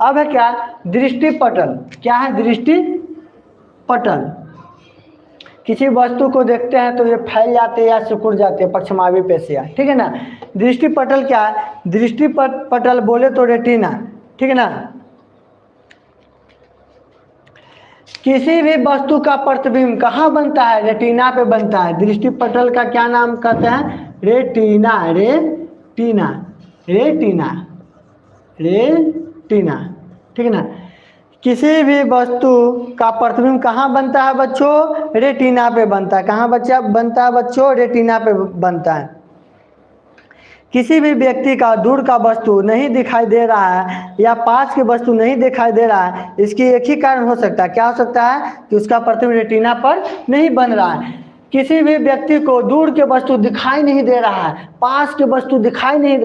अब है क्या, दृष्टिपटल। क्या है, दृष्टिपटल। किसी वस्तु को देखते हैं तो ये फैल जाते हैं या सिकुड़ जाते हैं, पक्षमावी पेशिया। ठीक है ना, दृष्टिपटल क्या है, दृष्टिपटल बोले तो रेटिना। ठीक है ना, किसी भी वस्तु का प्रतिबिंब कहाँ बनता है, रेटिना पे बनता है। दृष्टिपटल का क्या नाम कहते हैं, रेटिना। Retina retina retina. ठीक है ना, किसी भी वस्तु का प्रतिबिंब कहाँ बनता है बच्चों, रेटिना पे बनता है। कहाँ बच्चा बनता है बच्चों, रेटिना पे बनता है। किसी भी व्यक्ति का दूर का वस्तु नहीं दिखाई दे रहा है या पास की वस्तु नहीं दिखाई दे रहा है, इसकी एक ही कारण हो सकता है, क्या हो सकता है, कि उसका प्रतिबिंब रेटिना पर नहीं बन रहा है। किसी भी व्यक्ति को दूर के वस्तु दिखाई नहीं दे रहा है, पास के वस्तु दिखाई नहीं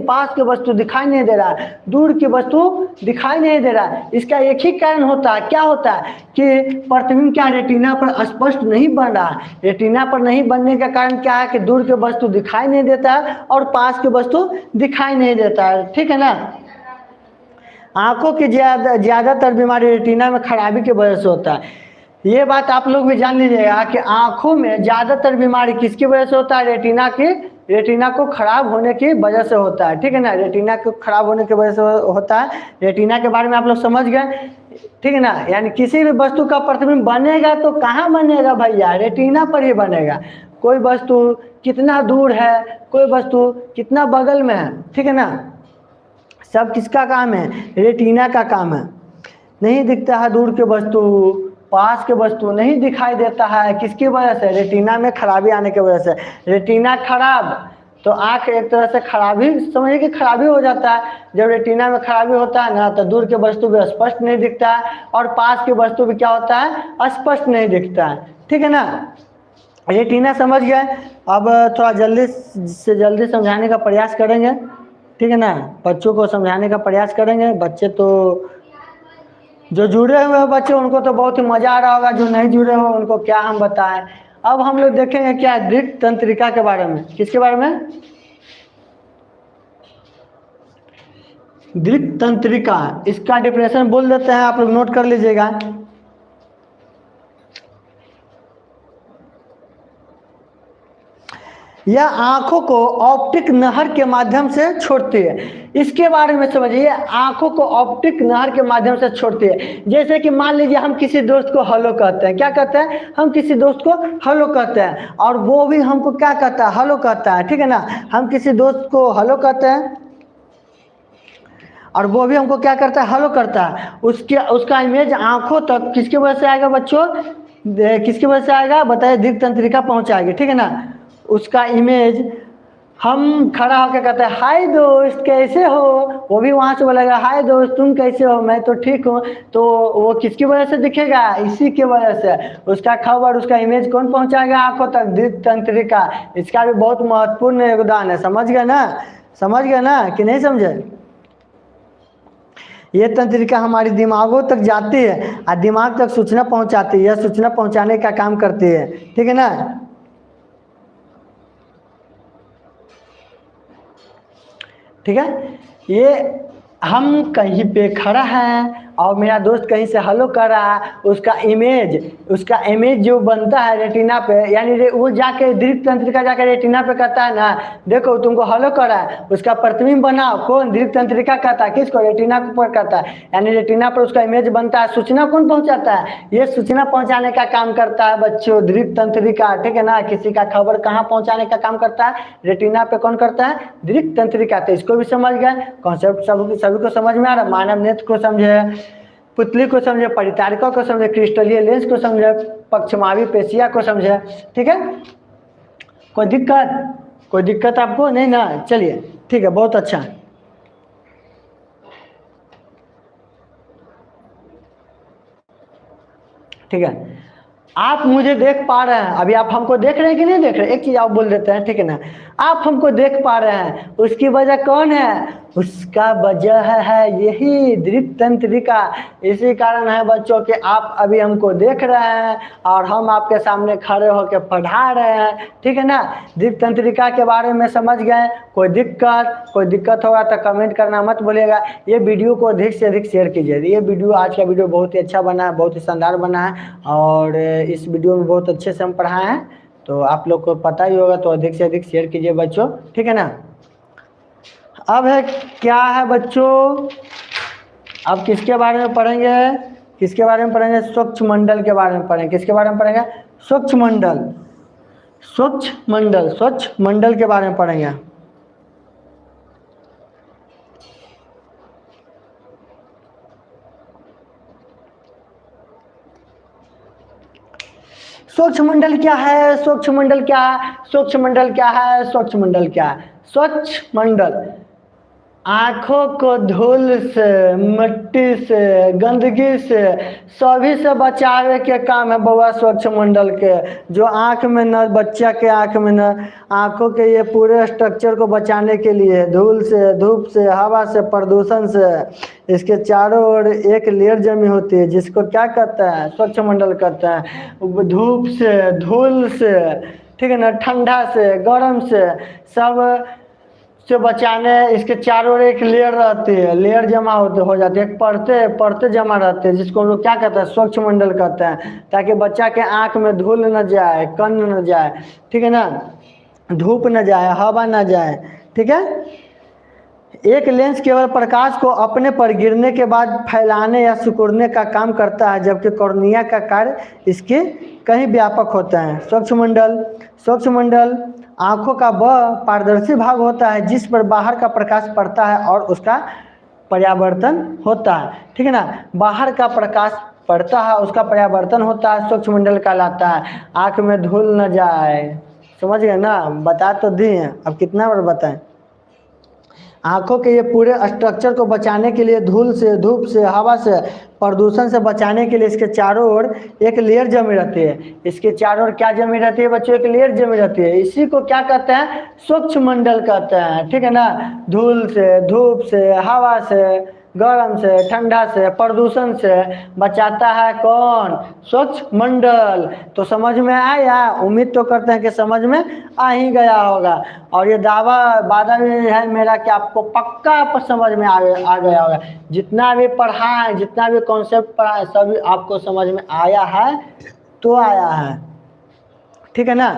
दे रहा है, दूर की वस्तु दिखाई नहीं दे रहा है, इसका एक ही कारण होता है, क्या होता है, कि प्रतिबिंब क्या रेटिना पर स्पष्ट नहीं बन रहा है। रेटिना पर नहीं बनने का कारण क्या है, कि दूर के वस्तु दिखाई नहीं देता है और पास के वस्तु दिखाई नहीं देता है। ठीक है ना, आंखों की ज़्यादातर बीमारी रेटिना में खराबी की वजह से होता है। ये बात आप लोग भी जान लीजिएगा कि आंखों में ज़्यादातर बीमारी किसकी वजह से होता है, रेटिना को खराब होने की वजह से होता है। ठीक है ना, रेटिना को खराब होने की वजह से होता है। रेटिना के बारे में आप लोग समझ गए। ठीक है ना, यानी किसी भी वस्तु का प्रतिबिंब बनेगा तो कहाँ बनेगा भैया, रेटिना पर ही बनेगा। कोई वस्तु कितना दूर है, कोई वस्तु कितना बगल में है, ठीक है ना, सब किसका काम है, रेटिना का काम है। नहीं दिखता है दूर के वस्तु, पास के वस्तु नहीं दिखाई देता है, किसकी वजह से, रेटिना में खराबी आने की वजह से। रेटिना खराब तो आँख एक तरह से खराबी, समझिए कि खराबी हो जाता है। जब रेटिना में खराबी होता है ना तो दूर के वस्तु भी स्पष्ट नहीं दिखता है और पास के वस्तु भी क्या होता है, स्पष्ट नहीं दिखता है। ठीक है ना, रेटिना समझ गए। अब थोड़ा जल्दी से जल्दी समझाने का प्रयास करेंगे। ठीक है ना। बच्चों को समझाने का प्रयास करेंगे। बच्चे तो जो जुड़े हुए हैं बच्चे उनको तो बहुत ही मज़ा आ रहा होगा, जो नहीं जुड़े हो उनको क्या हम बताएं। अब हम लोग देखेंगे क्या दृक तंत्रिका के बारे में। किसके बारे में? दृक तंत्रिका। इसका डिफिनेशन बोल देते हैं, आप लोग नोट कर लीजिएगा। यह आंखों को ऑप्टिक नहर के माध्यम से छोड़ती है। इसके बारे में समझिए, आंखों को ऑप्टिक नहर के माध्यम से छोड़ती है। जैसे कि मान लीजिए हम किसी दोस्त को हेलो कहते हैं, क्या कहते हैं? हम किसी दोस्त को हेलो कहते हैं और वो भी हमको क्या कहता है? हेलो कहता है, ठीक है ना। हम किसी दोस्त को हेलो कहते हैं और वो भी हमको क्या करता है? हेलो करता है। उसका इमेज आंखों तक किसकी वजह से आएगा बच्चों? किसकी वजह से आएगा बताइए? दृक तंत्रिका पहुंचाएगी, ठीक है ना। उसका इमेज हम खड़ा होकर कहते हैं हाय दोस्त कैसे हो, वो भी वहां से बोलेगा हाय दोस्त तुम कैसे हो, मैं तो ठीक हूँ। तो वो किसकी वजह से दिखेगा? इसी की वजह से। उसका खबर, उसका इमेज कौन पहुंचाएगा आंखों तक? दृक तंत्रिका। इसका भी बहुत महत्वपूर्ण योगदान है। समझ गए ना? समझ गए ना कि नहीं समझे? ये तंत्रिका हमारी दिमागों तक जाती है और दिमाग तक सूचना पहुंचाती है। यह सूचना पहुंचाने का काम करती है, ठीक है ना। ठीक है। ये हम कहीं पे खड़ा है और मेरा दोस्त कहीं से हेलो कर रहा है, उसका इमेज जो बनता है रेटिना पे, यानी वो जाके दृक तंत्रिका जाके रेटिना पे कहता है ना देखो तुमको हेलो कर रहा है, उसका प्रतिबिंब बनाओ। कौन? दृक तंत्रिका कहता है। किसको? रेटिना पर कहता है। यानी रेटिना पर उसका इमेज बनता है। सूचना कौन पहुंचाता है? ये सूचना पहुंचाने का काम करता है बच्चों दृक तंत्रिका, ठीक है ना। किसी का खबर कहाँ पहुंचाने का काम करता है? रेटिना पे। कौन करता है? दृक तंत्रिका। तो इसको भी समझ गए। कॉन्सेप्ट सभी को समझ में आ रहा है। मानव नेत्र को समझे, पुतली को समझे, परितारिका को समझे, क्रिस्टलीय लेंस को समझे, पक्षमावी पेशिया को समझे, ठीक है। कोई दिक्कत आपको नहीं ना? चलिए ठीक है, बहुत अच्छा। ठीक है, आप मुझे देख पा रहे हैं। अभी आप हमको देख रहे हैं कि नहीं देख रहे? एक चीज आप बोल देते हैं, ठीक है ना। आप हमको देख पा रहे हैं, उसकी वजह कौन है? उसका वजह है यही दृक तंत्रिका। इसी कारण है बच्चों कि आप अभी हमको देख रहे हैं और हम आपके सामने खड़े होकर पढ़ा रहे हैं, ठीक है ना। दृक तंत्रिका के बारे में समझ गए। कोई दिक्कत होगा तो कमेंट करना मत भूलिएगा। ये वीडियो को अधिक से अधिक शेयर कीजिए। ये वीडियो, आज का वीडियो बहुत ही अच्छा बना है, बहुत ही शानदार बना है और इस वीडियो में बहुत अच्छे से हम पढ़ाए हैं, तो आप लोग को पता ही होगा। तो अधिक से अधिक शेयर कीजिए बच्चों, ठीक है ना। अब है क्या है बच्चों, अब किसके बारे में पढ़ेंगे? किसके बारे में पढ़ेंगे? स्वच्छ मंडल के बारे में पढ़ेंगे। किसके बारे में पढ़ेंगे? स्वच्छ मंडल के बारे में पढ़ेंगे। स्वच्छ मंडल क्या है? स्वच्छ मंडल क्या है? स्वच्छ मंडल क्या है? स्वच्छ मंडल क्या है? स्वच्छ मंडल आँखों को धूल से, मिट्टी से, गंदगी से, सभी से बचावे के काम है बउआ स्वच्छ मंडल के। जो आँख में न, बच्चा के आँख में न, आँखों के ये पूरे स्ट्रक्चर को बचाने के लिए धूल से, धूप से, हवा से, प्रदूषण से, इसके चारों ओर एक लेयर जमी होती है जिसको क्या कहता है? स्वच्छ मंडल कहता है। धूप से, धूल से, ठीक है ना, ठंडा से, गर्म से, सब से बचाने इसके चारों ओर एक लेयर रहती है, लेयर जमा हो जाती है, एक परते जमा रहते हैं जिसको हम लोग क्या कहते हैं? स्वच्छ मंडल कहते हैं। ताकि बच्चा के आँख में धूल न जाए, कण न जाए, ठीक है ना, धूप न जाए, हवा न जाए, ठीक है। एक लेंस केवल प्रकाश को अपने पर गिरने के बाद फैलाने या सिकुड़ने का काम करता है, जबकि कॉर्निया का कार्य इसके कहीं व्यापक होता है। स्वच्छ मंडल आँखों का वह पारदर्शी भाग होता है जिस पर बाहर का प्रकाश पड़ता है और उसका पर्यावर्तन होता है, ठीक है ना। बाहर का प्रकाश पड़ता है, उसका पर्यावर्तन होता है, स्वच्छ मंडल कहलाता है। आँख में धूल न जाए, समझ गए ना? बता तो दिए, अब कितना बार बताएं? आँखों के ये पूरे स्ट्रक्चर को बचाने के लिए धूल से, धूप से, हवा से, प्रदूषण से बचाने के लिए इसके चारों ओर एक लेयर जमी रहती है। इसके चारों ओर क्या जमी रहती है बच्चों? एक लेयर जमी रहती है। इसी को क्या कहते हैं? स्वच्छ मंडल कहते हैं, ठीक है ना। धूल से, धूप से, हवा से, गर्म से, ठंडा से, प्रदूषण से बचाता है कौन? स्वच्छ मंडल। तो समझ में आया? उम्मीद तो करते हैं कि समझ में आ ही गया होगा। और ये वादा भी है मेरा कि आपको पक्का समझ में आ गया होगा। जितना भी पढ़ा है, जितना भी कॉन्सेप्ट पढ़ा है, सभी आपको समझ में आया है तो आया है, ठीक है ना।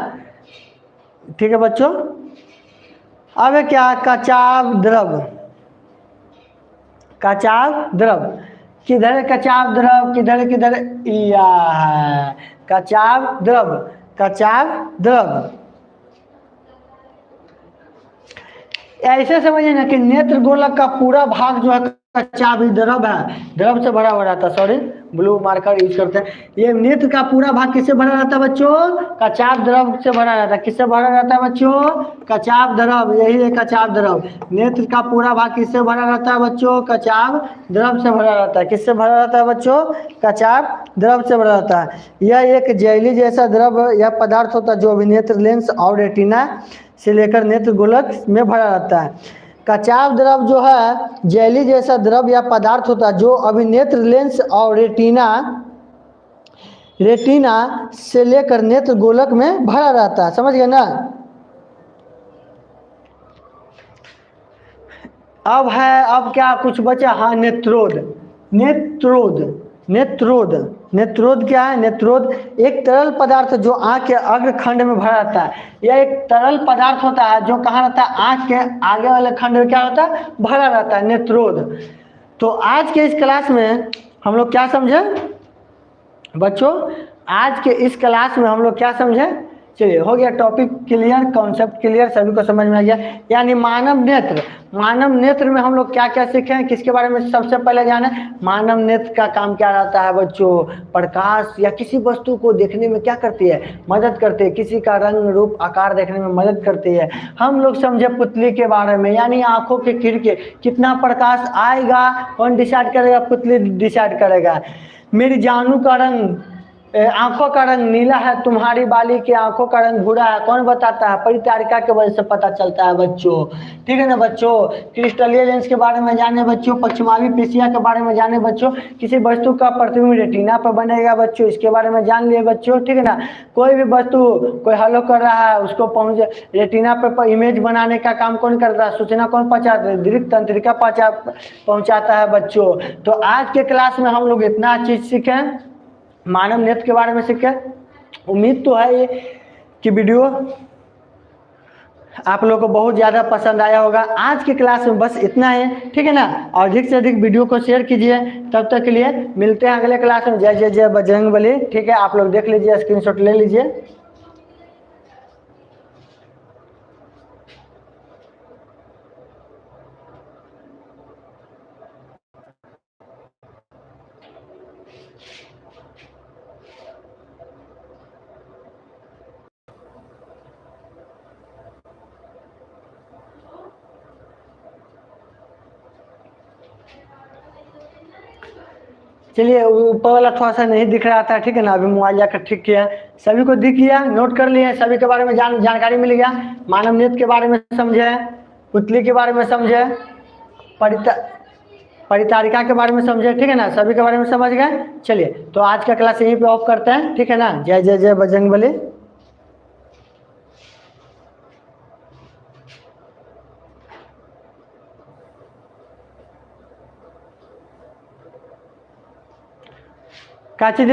ठीक है बच्चों। अब क्या? कचाव द्रव। कचाव द्रव किधर है? कचाव द्रव किधर किधर? या है कचाव द्रव। कचाव द्रव ऐसे समझिए ना कि नेत्र गोलक का पूरा भाग जो है कचाव द्रव है, द्रव से भरा हुआ रहता है। सॉरी, ब्लू मार्कर यूज करते हैं। ये नेत्र का पूरा भाग किससे भरा रहता है बच्चों? कचाव द्रव से भरा रहता है। किससे भरा रहता है बच्चों? कचाव द्रव। यही है कचाव द्रव। नेत्र का पूरा भाग किससे भरा रहता है बच्चों? कचाव द्रव से भरा रहता है। किससे भरा रहता है बच्चों? कचाव द्रव से भरा रहता है। यह एक जेली जैसा द्रव या पदार्थ होता है जो अभिनेत्र लेंस और रेटिना से लेकर नेत्र गोलक में भरा रहता है। कचाव द्रव जो है जेली जैसा द्रव या पदार्थ होता है जो अभिनेत्र लेंस और रेटिना से लेकर नेत्र गोलक में भरा रहता है। समझ गए ना। अब क्या कुछ बचा? हाँ, नेत्रोद। नेत्रोद नेत्रोद नेत्रोद क्या है? नेत्रोद एक तरल पदार्थ जो आँख के अग्रखंड में भरा रहता है। यह एक तरल पदार्थ होता है जो कहाँ रहता है? आँख के आगे वाले खंड में क्या होता है? भरा रहता है, नेत्रोद। तो आज के इस क्लास में हम लोग क्या समझे बच्चों? आज के इस क्लास में हम लोग क्या समझे? चलिए, हो गया टॉपिक क्लियर, कॉन्सेप्ट क्लियर, सभी को समझ में आ गया। यानी मानव नेत्र। मानव नेत्र में हम लोग क्या क्या सीखे हैं, किसके बारे में सबसे पहले जाने? मानव नेत्र का काम क्या रहता है बच्चों? प्रकाश या किसी वस्तु को देखने में क्या करती है? मदद करती है। किसी का रंग रूप आकार देखने में मदद करती है। हम लोग समझे पुतली के बारे में, यानी आंखों के खिड़की, कितना प्रकाश आएगा कौन डिसाइड करेगा? पुतली डिसाइड करेगा। मेरी जानू का रंग, आंखों का रंग नीला है, तुम्हारी बाली की आंखों का रंग भूरा है, कौन बताता है? परिचारिका के वजह से पता चलता है बच्चों, ठीक है ना बच्चों। क्रिस्टलीय लेंस के बारे में जाने बच्चों, पश्चिमावी पेशिया के बारे में जाने बच्चों, किसी वस्तु का प्रतिबिंब रेटिना पर बनेगा बच्चों, इसके बारे में जान लिए बच्चों, ठीक है ना। कोई भी वस्तु कोई हलो कर रहा है, उसको रेटिना पर इमेज बनाने का काम कौन करता है? सूचना कौन पहुँचाता है? दृक तंत्रिका पहुँचाता है बच्चों। तो आज के क्लास में हम लोग इतना चीज सीखें, मानव नेत्र के बारे में सीखे। उम्मीद तो है ये कि वीडियो आप लोगों को बहुत ज़्यादा पसंद आया होगा। आज की क्लास में बस इतना है, ठीक है ना। और अधिक से अधिक वीडियो को शेयर कीजिए। तब तक के लिए मिलते हैं अगले क्लास में। जय जय जय बजरंगबली, ठीक है। आप लोग देख लीजिए, स्क्रीनशॉट ले लीजिए। चलिए, ऊपर वाला थोड़ा सा नहीं दिख रहा था, ठीक है ना। अभी मोबाइल जाकर ठीक किया, सभी को दिख गया, नोट कर लिए, सभी के बारे में जानकारी मिल गया। मानव नेत्र के बारे में समझे, पुतली के बारे में समझे, परिचारिका के बारे में समझे, ठीक है ना। सभी के बारे में समझ गए। चलिए, तो आज का क्लास यहीं पे ऑफ करते हैं, ठीक है ना। जय जय जय बजरंगबली। काची